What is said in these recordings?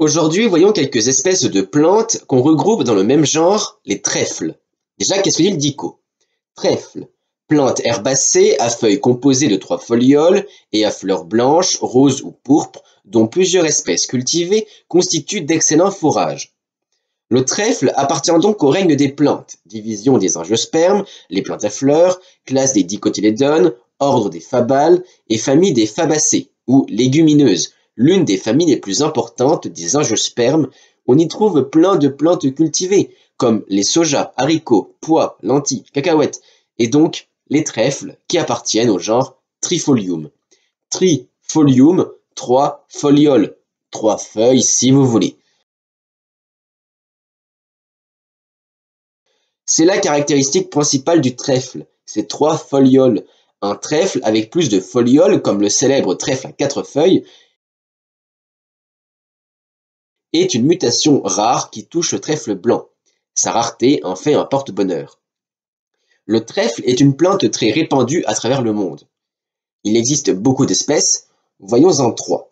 Aujourd'hui, voyons quelques espèces de plantes qu'on regroupe dans le même genre, les trèfles. Déjà, qu'est-ce que dit le dico? Trèfle, plante herbacée à feuilles composées de 3 folioles et à fleurs blanches, roses ou pourpres, dont plusieurs espèces cultivées constituent d'excellents fourrages. Le trèfle appartient donc au règne des plantes, division des angiospermes, les plantes à fleurs, classe des dicotylédones, ordre des fabales et famille des fabacées, ou légumineuses, l'une des familles les plus importantes des angiospermes. On y trouve plein de plantes cultivées, comme les sojas, haricots, pois, lentilles, cacahuètes, et donc les trèfles qui appartiennent au genre Trifolium. Trifolium, 3 folioles, 3 feuilles si vous voulez. C'est la caractéristique principale du trèfle, ces 3 folioles. Un trèfle avec plus de folioles, comme le célèbre trèfle à 4 feuilles, est une mutation rare qui touche le trèfle blanc. Sa rareté en fait un porte-bonheur. Le trèfle est une plante très répandue à travers le monde. Il existe beaucoup d'espèces, voyons-en 3.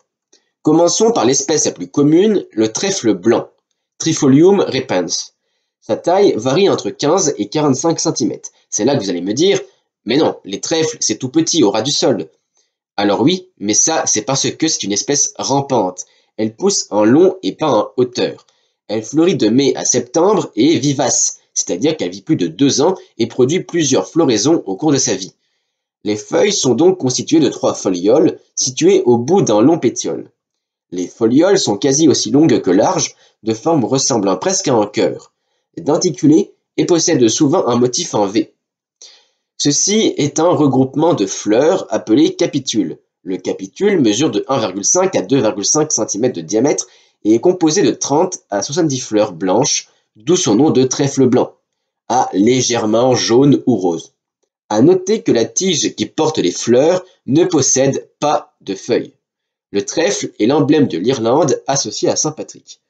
Commençons par l'espèce la plus commune, le trèfle blanc, Trifolium repens. Sa taille varie entre 15 et 45 cm. C'est là que vous allez me dire, mais non, les trèfles c'est tout petit au ras du sol. Alors oui, mais ça c'est parce que c'est une espèce rampante. Elle pousse en long et pas en hauteur. Elle fleurit de mai à septembre et est vivace, c'est-à-dire qu'elle vit plus de 2 ans et produit plusieurs floraisons au cours de sa vie. Les feuilles sont donc constituées de 3 folioles situées au bout d'un long pétiole. Les folioles sont quasi aussi longues que larges, de forme ressemblant presque à un cœur, denticulées et possèdent souvent un motif en V. Ceci est un regroupement de fleurs appelé capitule. Le capitule mesure de 1,5 à 2,5 cm de diamètre et est composé de 30 à 70 fleurs blanches, d'où son nom de trèfle blanc, à légèrement jaune ou rose. À noter que la tige qui porte les fleurs ne possède pas de feuilles. Le trèfle est l'emblème de l'Irlande associé à Saint Patrick.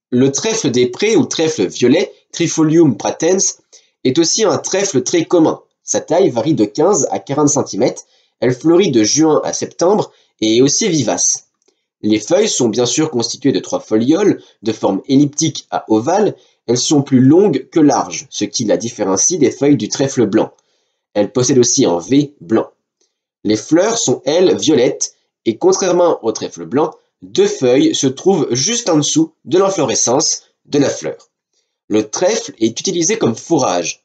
Le trèfle des prés ou trèfle violet, Trifolium pratens, est aussi un trèfle très commun. Sa taille varie de 15 à 40 cm, elle fleurit de juin à septembre et est aussi vivace. Les feuilles sont bien sûr constituées de 3 folioles, de forme elliptique à ovale, elles sont plus longues que larges, ce qui la différencie des feuilles du trèfle blanc. Elles possèdent aussi un V blanc. Les fleurs sont, elles, violettes, et contrairement au trèfle blanc, 2 feuilles se trouvent juste en dessous de l'inflorescence de la fleur. Le trèfle est utilisé comme fourrage.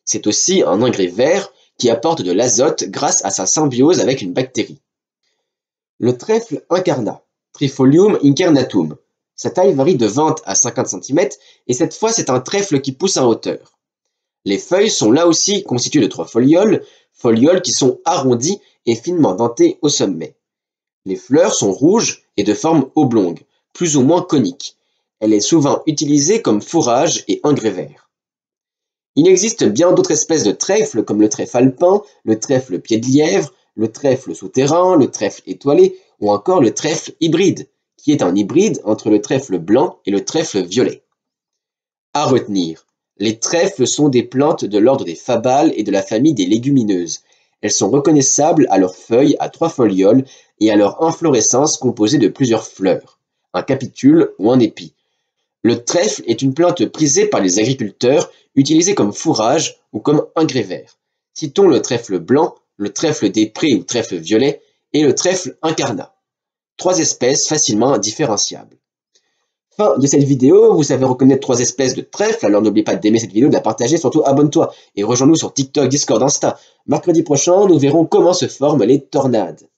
C'est aussi un engrais vert qui apporte de l'azote grâce à sa symbiose avec une bactérie. Le trèfle incarnat, Trifolium incarnatum. Sa taille varie de 20 à 50 cm et cette fois c'est un trèfle qui pousse en hauteur. Les feuilles sont là aussi constituées de 3 folioles, folioles qui sont arrondies et finement dentées au sommet. Les fleurs sont rouges et de forme oblongue, plus ou moins conique. Elle est souvent utilisée comme fourrage et engrais vert. Il existe bien d'autres espèces de trèfles comme le trèfle alpin, le trèfle pied de lièvre, le trèfle souterrain, le trèfle étoilé ou encore le trèfle hybride, qui est un hybride entre le trèfle blanc et le trèfle violet. À retenir, les trèfles sont des plantes de l'ordre des fabales et de la famille des légumineuses. Elles sont reconnaissables à leurs feuilles à 3 folioles et à leur inflorescence composée de plusieurs fleurs, un capitule ou un épi. Le trèfle est une plante prisée par les agriculteurs, utilisée comme fourrage ou comme engrais vert. Citons le trèfle blanc, le trèfle des prés ou trèfle violet et le trèfle incarnat. 3 espèces facilement différenciables. Fin de cette vidéo, vous savez reconnaître 3 espèces de trèfles, alors n'oubliez pas d'aimer cette vidéo, de la partager, surtout abonne-toi et rejoins-nous sur TikTok, Discord, Insta. Mercredi prochain, nous verrons comment se forment les tornades.